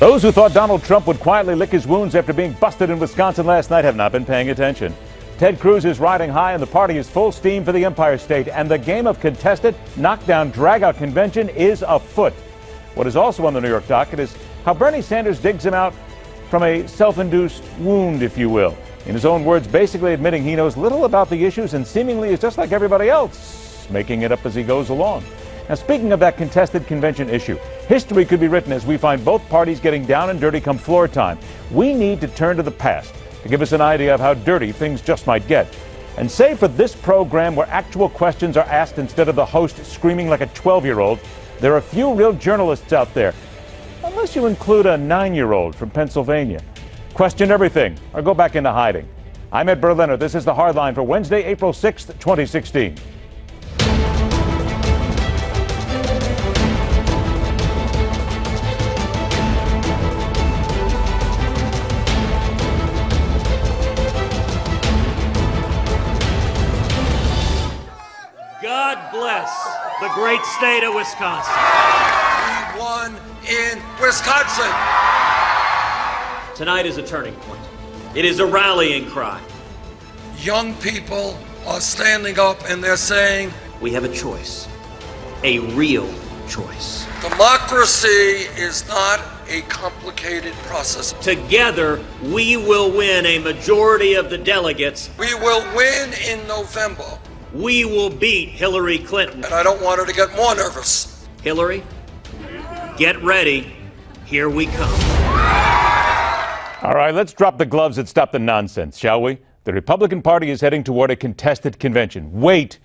Those who thought Donald Trump would quietly lick his wounds after being busted in Wisconsin last night have not been paying attention. Ted Cruz is riding high and the party is full steam for the Empire State, and the game of contested knockdown drag-out convention is afoot. What is also on the New York docket is how Bernie Sanders digs him out from a self-induced wound, if you will. In his own words, basically admitting he knows little about the issues and seemingly is just like everybody else, making it up as he goes along. Now, speaking of that contested convention issue, history could be written as we find both parties getting down and dirty come floor time. We need to turn to the past to give us an idea of how dirty things just might get. And save for this program where actual questions are asked instead of the host screaming like a 12-year-old, there are few real journalists out there, unless you include a 9-year-old from Pennsylvania. Question everything or go back into hiding. I'm Ed Berliner. This is The Hardline for Wednesday, April 6th, 2016. God bless the great state of Wisconsin. We won in Wisconsin. Tonight is a turning point. It is a rallying cry. Young people are standing up and they're saying, we have a choice, a real choice. democracy is not a complicated process. Together, we will win a majority of the delegates. We will win in November. We will beat Hillary Clinton. And I don't want her to get more nervous. Hillary, get ready. Here we come. All right, let's drop the gloves and stop the nonsense, shall we? The Republican Party is heading toward a contested convention. Wait.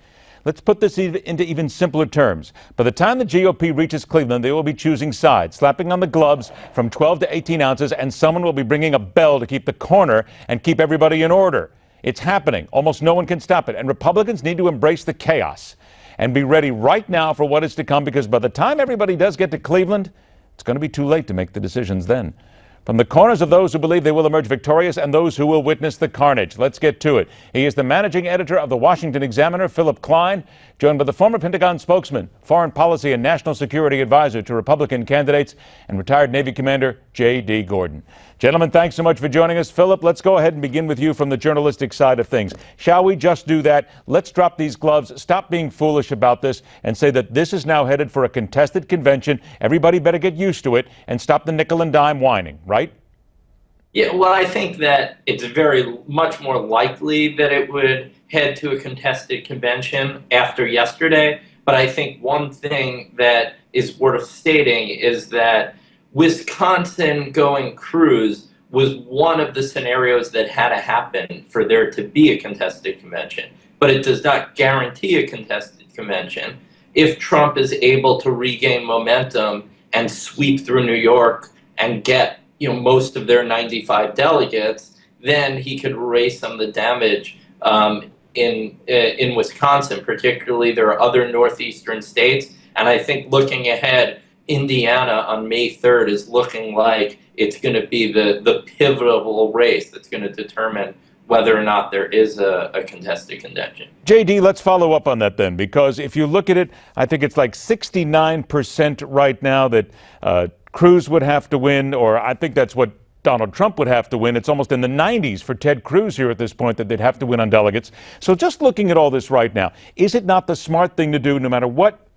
Let's put this into even simpler terms. By the time the GOP reaches Cleveland, they will be choosing sides, slapping on the gloves from 12 to 18 ounces, and someone will be bringing a bell to keep the corner and keep everybody in order. It's happening. Almost no one can stop it. And Republicans need to embrace the chaos and be ready right now for what is to come, because by the time everybody does get to Cleveland, it's going to be too late to make the decisions then. From the corners of those who believe they will emerge victorious and those who will witness the carnage. Let's get to it. He is the managing editor of the Washington Examiner, Philip Klein, joined by the former Pentagon spokesman, foreign policy and national security advisor to Republican candidates, and retired Navy Commander J.D. Gordon. Gentlemen, thanks so much for joining us. Philip, let's go ahead and begin with you from the journalistic side of things. Shall we just do that? Let's drop these gloves, stop being foolish about this, and say that this is now headed for a contested convention. Everybody better get used to it and stop the nickel and dime whining, right? Yeah, well, I think that it's very much more likely that it would head to a contested convention after yesterday. But I think one thing that is worth stating is that Wisconsin going Cruz was one of the scenarios that had to happen for there to be a contested convention. But it does not guarantee a contested convention. If Trump is able to regain momentum and sweep through New York and get most of their 95 delegates, then he could erase some of the damage in Wisconsin. Particularly, there are other northeastern states, and I think looking ahead, Indiana on May 3rd is looking like it's going to be the pivotal race that's going to determine whether or not there is a contested convention. JD, let's follow up on that then, because if you look at it, I think it's like 69% right now that Cruz would have to win, or I think that's what Donald Trump would have to win. It's almost in the 90s for Ted Cruz here at this point that they'd have to win on delegates. So just looking at all this right now, is it not the smart thing to do, no matter what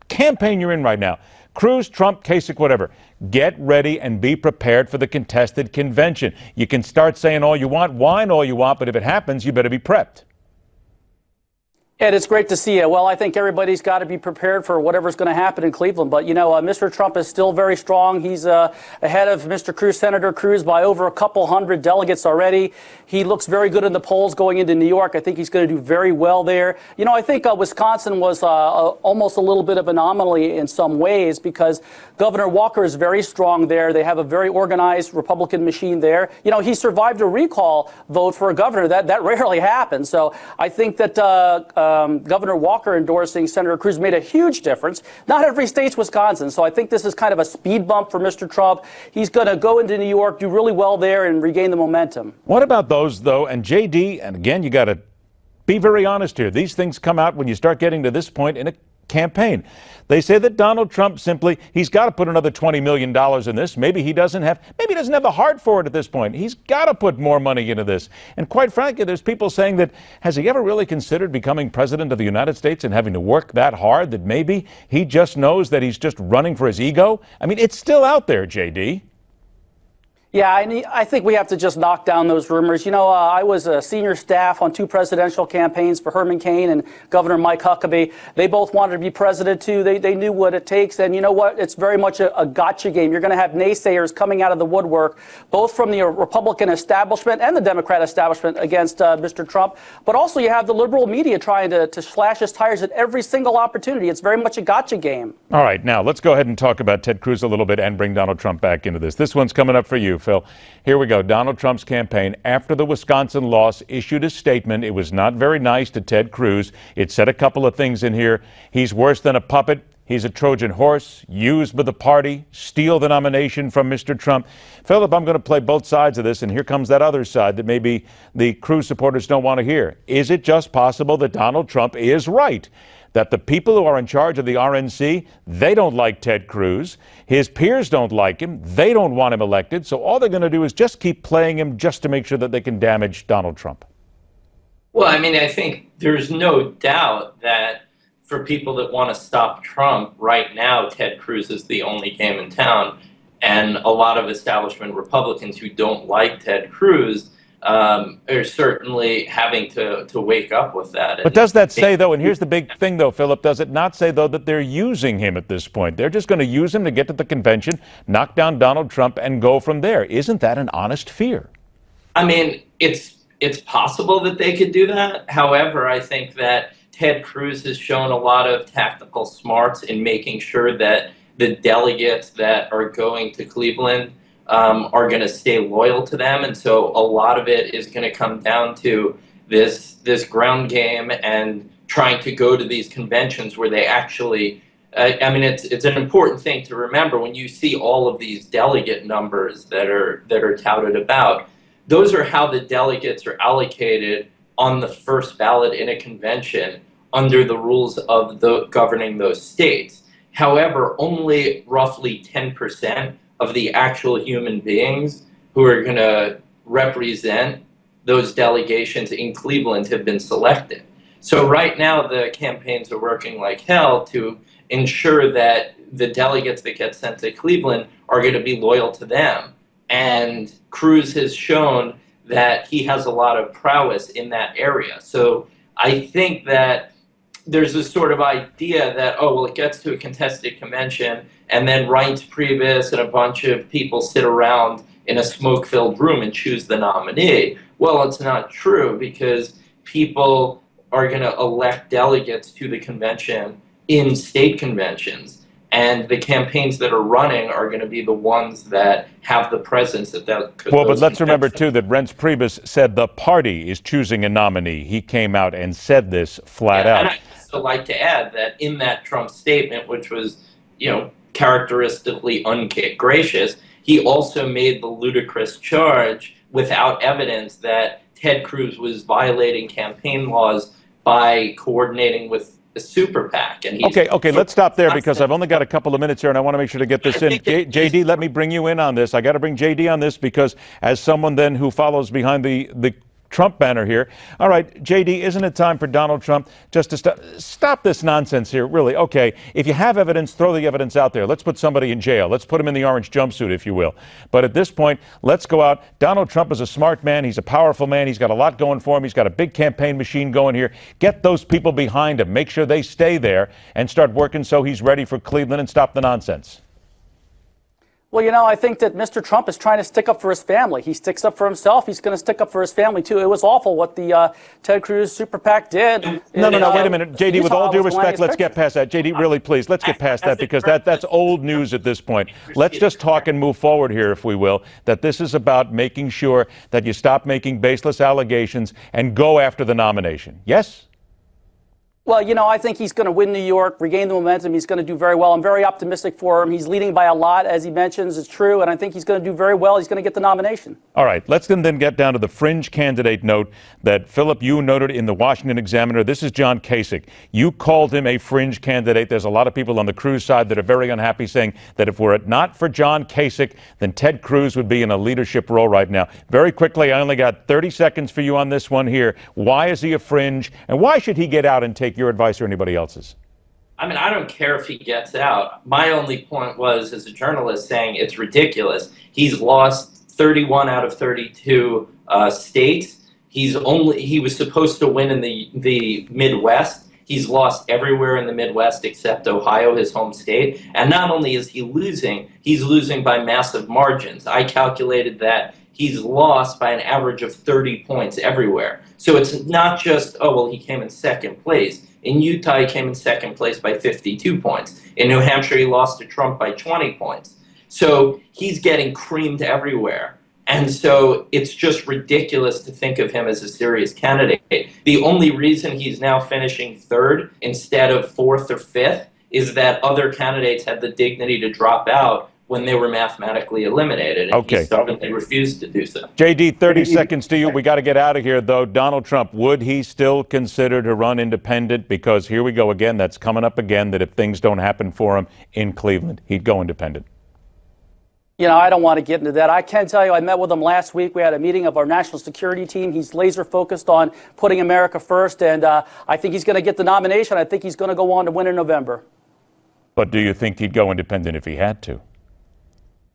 campaign you're in right now? Cruz, Trump, Kasich, whatever. Get ready and be prepared for the contested convention. You can start saying all you want, whine all you want, but if it happens, you better be prepped. Ed, it's great to see you. Well, I think everybody's got to be prepared for whatever's going to happen in Cleveland. But, Mr. Trump is still very strong. He's ahead of Mr. Cruz, Senator Cruz, by over a couple hundred delegates already. He looks very good in the polls going into New York. I think he's going to do very well there. I think Wisconsin was almost a little bit of an anomaly in some ways because Governor Walker is very strong there. They have a very organized Republican machine there. He survived a recall vote for a governor. That rarely happens. So I think that Governor Walker endorsing Senator Cruz made a huge difference. Not every state's Wisconsin, so I think this is kind of a speed bump for Mr. Trump. He's going to go into New York, do really well there, and regain the momentum. What about those, though? And JD, and again, you got to be very honest here. These things come out when you start getting to this point in a campaign. They say that Donald Trump he's got to put another $20 million in this. Maybe he doesn't have the heart for it at this point. He's got to put more money into this. And quite frankly, there's people saying that, has he ever really considered becoming president of the United States and having to work that hard, that maybe he just knows that he's just running for his ego? I mean, it's still out there, JD. Yeah, I think we have to just knock down those rumors. You know, I was a senior staff on 2 presidential campaigns for Herman Cain and Governor Mike Huckabee. They both wanted to be president, too. They knew what it takes. And you know what? It's very much a gotcha game. You're going to have naysayers coming out of the woodwork, both from the Republican establishment and the Democrat establishment against Mr. Trump. But also you have the liberal media trying to slash his tires at every single opportunity. It's very much a gotcha game. All right, now let's go ahead and talk about Ted Cruz a little bit and bring Donald Trump back into this. This one's coming up for you, Phil. Here we go. Donald Trump's campaign, after the Wisconsin loss, issued a statement. It was not very nice to Ted Cruz. It said a couple of things in here. He's worse than a puppet. He's a Trojan horse, used by the party, steal the nomination from Mr. Trump. Philip, I'm going to play both sides of this, and here comes that other side that maybe the Cruz supporters don't want to hear. Is it just possible that Donald Trump is right? That the people who are in charge of the RNC, they don't like Ted Cruz. His peers don't like him. They don't want him elected. So all they're going to do is just keep playing him just to make sure that they can damage Donald Trump. Well, I mean, I think there's no doubt that for people that want to stop Trump right now, Ted Cruz is the only game in town. And a lot of establishment Republicans who don't like Ted Cruz are certainly having to wake up with that. But does that say, though, and here's the big thing, though, Philip, does it not say, though, that they're using him at this point? They're just going to use him to get to the convention, knock down Donald Trump, and go from there. Isn't that an honest fear? I mean, it's possible that they could do that. However, I think that Ted Cruz has shown a lot of tactical smarts in making sure that the delegates that are going to Cleveland are going to stay loyal to them. And so a lot of it is going to come down to this ground game and trying to go to these conventions where they actually, I mean, it's an important thing to remember when you see all of these delegate numbers that are touted about. Those are how the delegates are allocated on the first ballot in a convention under the rules of governing those states. However, only roughly 10% of the actual human beings who are going to represent those delegations in Cleveland have been selected. So right now the campaigns are working like hell to ensure that the delegates that get sent to Cleveland are going to be loyal to them. And Cruz has shown that he has a lot of prowess in that area. So I think that there's this sort of idea that, oh, well, it gets to a contested convention and then Reince Priebus and a bunch of people sit around in a smoke-filled room and choose the nominee. Well, it's not true because people are going to elect delegates to the convention in state conventions. And the campaigns that are running are going to be the ones that have the presence that Well, but let's remember, too, that Reince Priebus said the party is choosing a nominee. He came out and said this flat out. And I'd also like to add that in that Trump statement, which was, characteristically ungracious, he also made the ludicrous charge without evidence that Ted Cruz was violating campaign laws by coordinating with a super PAC. And Okay, let's stop there because I've only got a couple of minutes here and I want to make sure to get this in. JD, let me bring you in on this. I got to bring JD on this because as someone then who follows behind the Trump banner here. All right, JD, isn't it time for Donald Trump just to stop this nonsense here, really? Okay, if you have evidence, throw the evidence out there. Let's put somebody in jail. Let's put him in the orange jumpsuit, if you will. But at this point, let's go out. Donald Trump is a smart man. He's a powerful man. He's got a lot going for him. He's got a big campaign machine going here. Get those people behind him. Make sure they stay there and start working so he's ready for Cleveland and stop the nonsense. Well, I think that Mr. Trump is trying to stick up for his family. He sticks up for himself. He's going to stick up for his family, too. It was awful what the Ted Cruz super PAC did. No, wait a minute. JD, with all due respect, let's get past that. JD, really, please, let's get past that because that's old news at this point. Let's just talk and move forward here, if we will, that this is about making sure that you stop making baseless allegations and go after the nomination. Yes? Well, I think he's going to win New York, regain the momentum. He's going to do very well. I'm very optimistic for him. He's leading by a lot, as he mentions. It's true, and I think he's going to do very well. He's going to get the nomination. All right, let's then get down to the fringe candidate note that, Philip, you noted in the Washington Examiner. This is John Kasich. You called him a fringe candidate. There's a lot of people on the Cruz side that are very unhappy, saying that if were it not for John Kasich, then Ted Cruz would be in a leadership role right now. Very quickly, I only got 30 seconds for you on this one here. Why is he a fringe, and why should he get out and take your advice or anybody else's? I mean, I don't care if he gets out. My only point was, as a journalist, saying it's ridiculous. He's lost 31 out of 32 states. He was supposed to win in the Midwest. He's lost everywhere in the Midwest except Ohio, his home state. And not only is he losing, he's losing by massive margins. I calculated that he's lost by an average of 30 points everywhere. So it's not just, oh, well, he came in second place. In Utah, he came in second place by 52 points. In New Hampshire, he lost to Trump by 20 points. So he's getting creamed everywhere. And so it's just ridiculous to think of him as a serious candidate. The only reason he's now finishing third instead of fourth or fifth is that other candidates had the dignity to drop out when they were mathematically eliminated. And Okay. He stubbornly refused to do so. JD, 30 seconds to you. We got to get out of here, though. Donald Trump, would he still consider to run independent? Because here we go again. That's coming up again, that if things don't happen for him in Cleveland, he'd go independent. I don't want to get into that. I can tell you, I met with him last week. We had a meeting of our national security team. He's laser focused on putting America first, and I think he's going to get the nomination. I think he's going to go on to win in November. But do you think he'd go independent if he had to?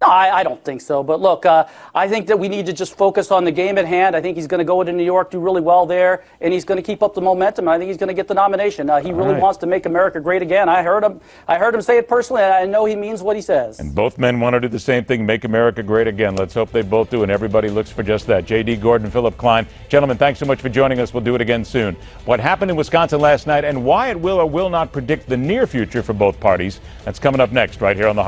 No, I don't think so. But look, I think that we need to just focus on the game at hand. I think he's going to go into New York, do really well there, and he's going to keep up the momentum. I think he's going to get the nomination. He really wants to make America great again. I heard him say it personally, and I know he means what he says. And both men want to do the same thing, make America great again. Let's hope they both do, and everybody looks for just that. J.D. Gordon, Philip Klein. Gentlemen, thanks so much for joining us. We'll do it again soon. What happened in Wisconsin last night and why it will or will not predict the near future for both parties, that's coming up next right here on the